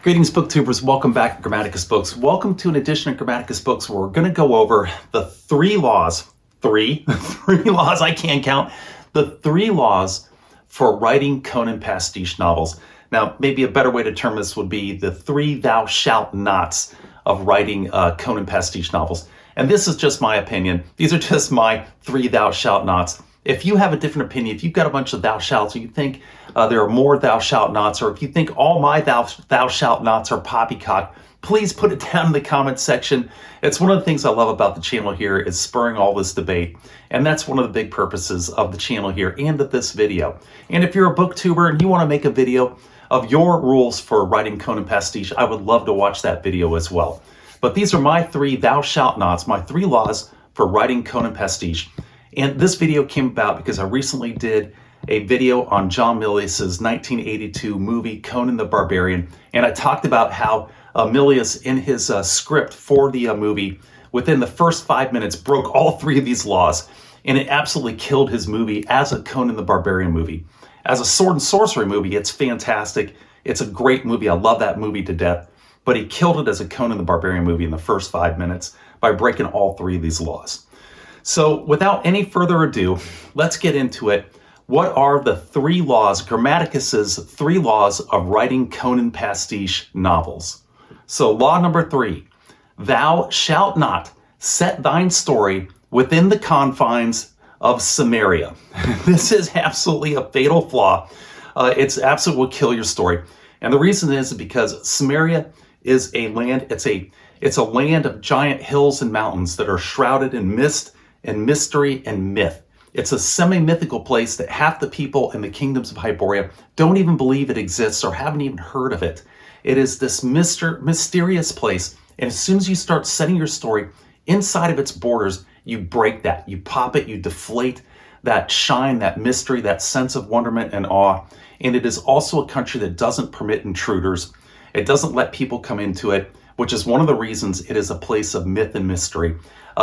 Greetings, booktubers. Welcome back to Grammaticus Books. Welcome to an edition of Grammaticus Books where we're going to go over the three laws, I can't count, the three laws for writing Conan pastiche novels. Now, maybe a better way to term this would be the three thou shalt nots of writing Conan pastiche novels. And this is just my opinion. These are just my three thou shalt nots. If you have a different opinion, if you've got a bunch of thou shalts, or you think there are more thou shalt nots, or if you think all my thou shalt nots are poppycock, please put it down in the comments section. It's one of the things I love about the channel here is spurring all this debate. And that's one of the big purposes of the channel here and of this video. And if you're a booktuber and you want to make a video of your rules for writing Conan pastiche, I would love to watch that video as well. But these are my three thou shalt nots, my three laws for writing Conan pastiche. And this video came about because I recently did a video on John Milius's 1982 movie, Conan the Barbarian. And I talked about how Milius, in his script for the movie, within the first 5 minutes, broke all three of these laws. And it absolutely killed his movie as a Conan the Barbarian movie. As a sword and sorcery movie, it's fantastic. It's a great movie. I love that movie to death. But he killed it as a Conan the Barbarian movie in the first 5 minutes by breaking all three of these laws. So without any further ado, let's get into it. What are the three laws, Grammaticus's three laws of writing Conan pastiche novels? So law number 3, thou shalt not set thine story within the confines of Samaria. This is absolutely a fatal flaw. It's absolutely will kill your story. And the reason is because Samaria is a land, it's a land of giant hills and mountains that are shrouded in mist and mystery and myth. It's a semi-mythical place that half the people in the kingdoms of Hyboria don't even believe it exists or haven't even heard of it. It is this mysterious place, and as soon as you start setting your story inside of its borders, you break that, you pop it, you deflate that shine, that mystery, that sense of wonderment and awe. And it is also a country that doesn't permit intruders. It doesn't let people come into it, which is one of the reasons it is a place of myth and mystery.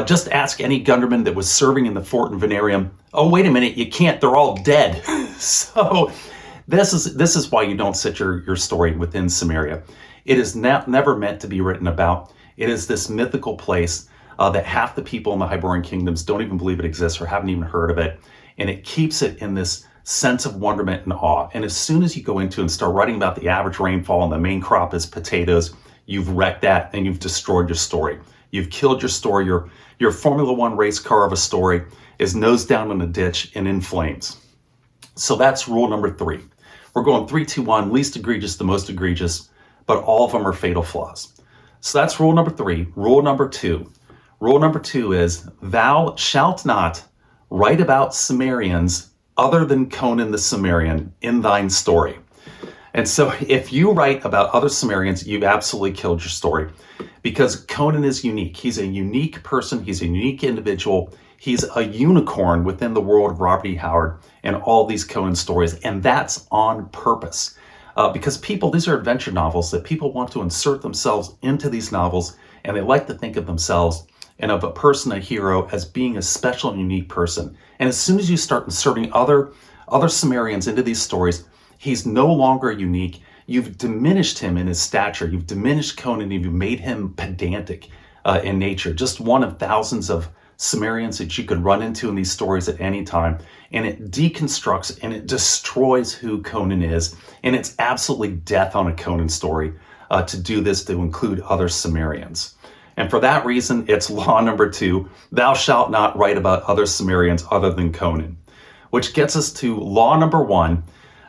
Just ask any gunderman that was serving in the fort in Venarium. Oh, wait a minute, you can't, they're all dead. So this is why you don't set your story within Samaria. It is never meant to be written about. It is this mythical place that half the people in the Hyborian kingdoms don't even believe it exists or haven't even heard of it. And it keeps it in this sense of wonderment and awe. And as soon as you go into and start writing about the average rainfall and the main crop is potatoes, you've wrecked that and you've destroyed your story. You've killed your story. Your Formula One race car of a story is nose down in a ditch and in flames. So that's rule number 3. We're going 3, 2, 1, least egregious to most egregious, but all of them are fatal flaws. So that's rule number 3. Rule number 2. Rule number 2 is thou shalt not write about Sumerians other than Conan the Cimmerian in thine story. And so if you write about other Sumerians, you've absolutely killed your story because Conan is unique. He's a unique person. He's a unique individual. He's a unicorn within the world of Robert E. Howard and all these Conan stories. And that's on purpose because these are adventure novels that people want to insert themselves into these novels. And they like to think of themselves and of a person, a hero, as being a special and unique person. And as soon as you start inserting other Sumerians into these stories, he's no longer unique. You've diminished him in his stature. You've diminished Conan. You've made him pedantic in nature. Just one of thousands of Sumerians that you could run into in these stories at any time. And it deconstructs and it destroys who Conan is. And it's absolutely death on a Conan story to do this, to include other Sumerians. And for that reason, it's law number 2. Thou shalt not write about other Sumerians other than Conan. Which gets us to law number 1.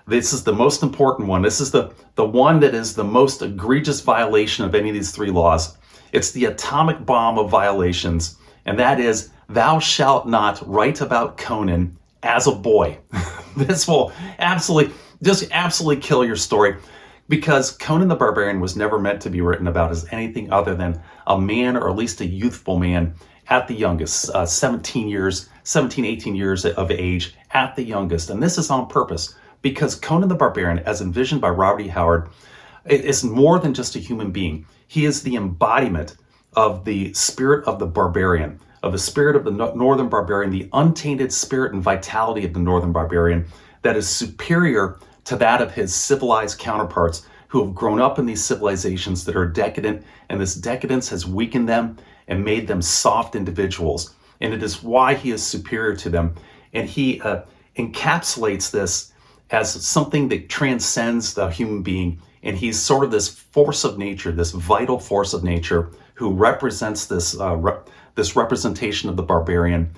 This is the most important one. This is the one that is the most egregious violation of any of these 3 laws. It's the atomic bomb of violations, and that is, thou shalt not write about Conan as a boy. This will absolutely kill your story because Conan the Barbarian was never meant to be written about as anything other than a man, or at least a youthful man at the youngest, 17, 18 years of age at the youngest. And this is on purpose. Because Conan the Barbarian, as envisioned by Robert E. Howard, is more than just a human being. He is the embodiment of the spirit of the barbarian, of the spirit of the northern barbarian, the untainted spirit and vitality of the northern barbarian that is superior to that of his civilized counterparts who have grown up in these civilizations that are decadent, and this decadence has weakened them and made them soft individuals. And it is why he is superior to them. And he encapsulates this as something that transcends the human being. And he's sort of this force of nature, this vital force of nature, who represents this this representation of the barbarian,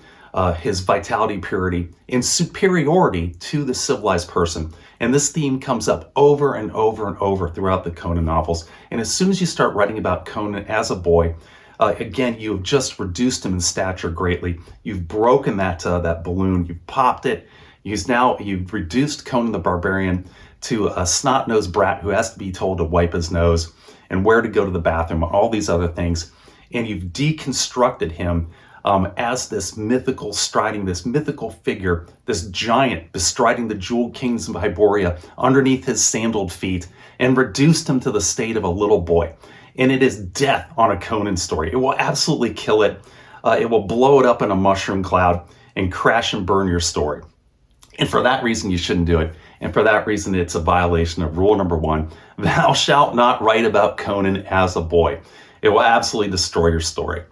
his vitality, purity, and superiority to the civilized person. And this theme comes up over and over and over throughout the Conan novels. And as soon as you start writing about Conan as a boy, again, you have just reduced him in stature greatly. You've broken that balloon. You've popped it. You've reduced Conan the Barbarian to a snot-nosed brat who has to be told to wipe his nose and where to go to the bathroom, all these other things. And you've deconstructed him as this mythical figure, this giant bestriding the jeweled kings of Hyboria underneath his sandaled feet, and reduced him to the state of a little boy. And it is death on a Conan story. It will absolutely kill it. It will blow it up in a mushroom cloud and crash and burn your story. And for that reason, you shouldn't do it. And for that reason, it's a violation of rule number 1. Thou shalt not write about Conan as a boy. It will absolutely destroy your story.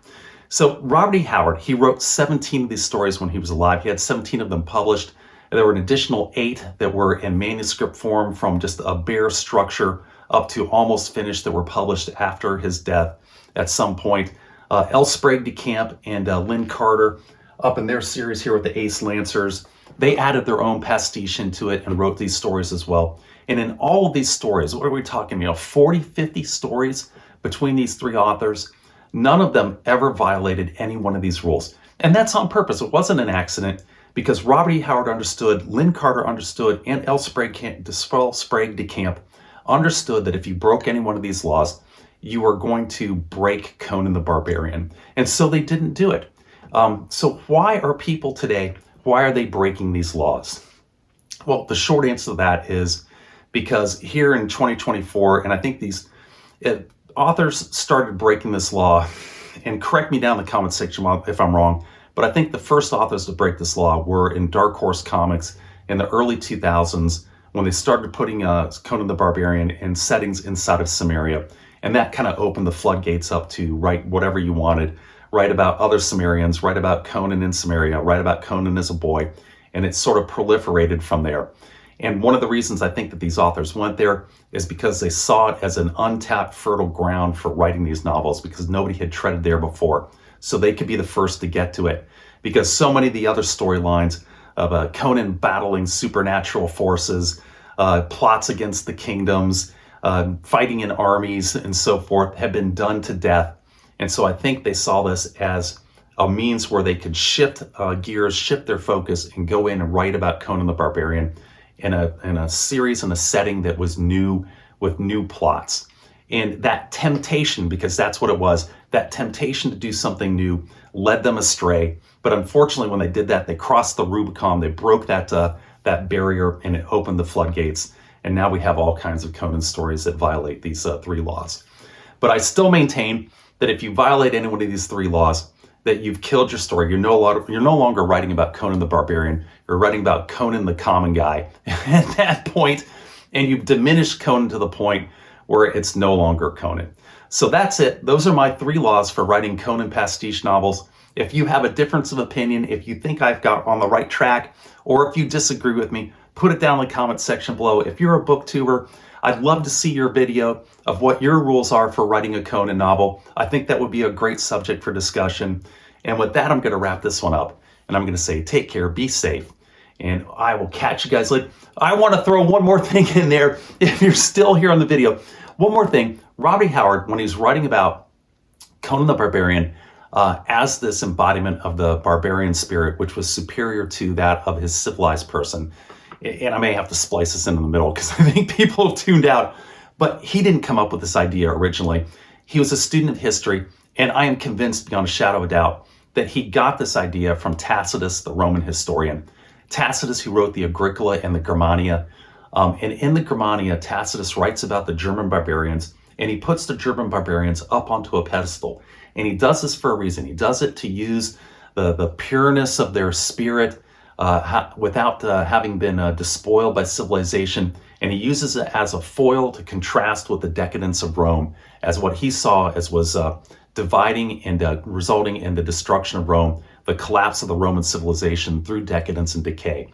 So Robert E. Howard, he wrote 17 of these stories when he was alive. He had 17 of them published. There were an additional 8 that were in manuscript form from just a bare structure up to almost finished that were published after his death at some point. L. Sprague de Camp and Lynn Carter, up in their series here with the Ace Lancers, they added their own pastiche into it and wrote these stories as well. And in all of these stories, what are we talking, 40, 50 stories between these 3 authors? None of them ever violated any one of these rules. And that's on purpose. It wasn't an accident, because Robert E. Howard understood, Lynn Carter understood, and L. Sprague de Camp understood that if you broke any one of these laws, you were going to break Conan the Barbarian. And so they didn't do it. So why are people today, why are they breaking these laws? Well, the short answer to that is because here in 2024, and I think these authors started breaking this law, and correct me down in the comment section if I'm wrong, but I think the first authors to break this law were in Dark Horse Comics in the early 2000s, when they started putting Conan the Barbarian in settings inside of Samaria. And that kind of opened the floodgates up to write whatever you wanted. Write about other Sumerians, write about Conan in Samaria, write about Conan as a boy. And it sort of proliferated from there. And one of the reasons I think that these authors went there is because they saw it as an untapped fertile ground for writing these novels, because nobody had treaded there before. So they could be the first to get to it. Because so many of the other storylines of Conan battling supernatural forces, plots against the kingdoms, fighting in armies and so forth have been done to death. And so I think they saw this as a means where they could shift gears, shift their focus, and go in and write about Conan the Barbarian in a series, in a setting that was new, with new plots. And that temptation, because that's what it was, that temptation to do something new led them astray. But unfortunately, when they did that, they crossed the Rubicon, they broke that barrier, and it opened the floodgates. And now we have all kinds of Conan stories that violate these 3 laws. But I still maintain that if you violate any one of these 3 laws, that you've killed your story. You're no longer writing about Conan the Barbarian. You're writing about Conan the common guy at that point, and you've diminished Conan to the point where it's no longer Conan. So that's it. Those are my 3 laws for writing Conan pastiche novels. If you have a difference of opinion, if you think I've got on the right track, or if you disagree with me, put it down in the comment section below. If you're a booktuber, I'd love to see your video of what your rules are for writing a Conan novel. I think that would be a great subject for discussion. And with that, I'm going to wrap this one up. And I'm going to say, take care, be safe, and I will catch you guys later. I want to throw one more thing in there. If you're still here on the video, one more thing. Robert E. Howard, when he was writing about Conan the Barbarian as this embodiment of the barbarian spirit, which was superior to that of his civilized person, and I may have to splice this into the middle because I think people have tuned out, but he didn't come up with this idea originally. He was a student of history, and I am convinced beyond a shadow of a doubt that he got this idea from Tacitus, the Roman historian. Tacitus, who wrote the Agricola and the Germania. And in the Germania, Tacitus writes about the German barbarians, and he puts the German barbarians up onto a pedestal. And he does this for a reason. He does it to use the pureness of their spirit, without having been despoiled by civilization. And he uses it as a foil to contrast with the decadence of Rome, as what he saw as was dividing and resulting in the destruction of Rome, the collapse of the Roman civilization through decadence and decay.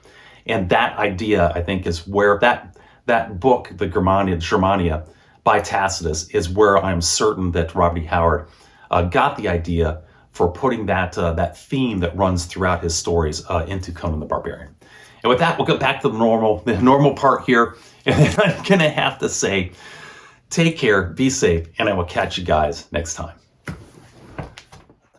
And that idea, I think, is where that book, the Germania by Tacitus, is where I'm certain that Robert E. Howard got the idea for putting that theme that runs throughout his stories into Conan the Barbarian. And with that, we'll get back to the normal part here. And I'm going to have to say, take care, be safe, and I will catch you guys next time.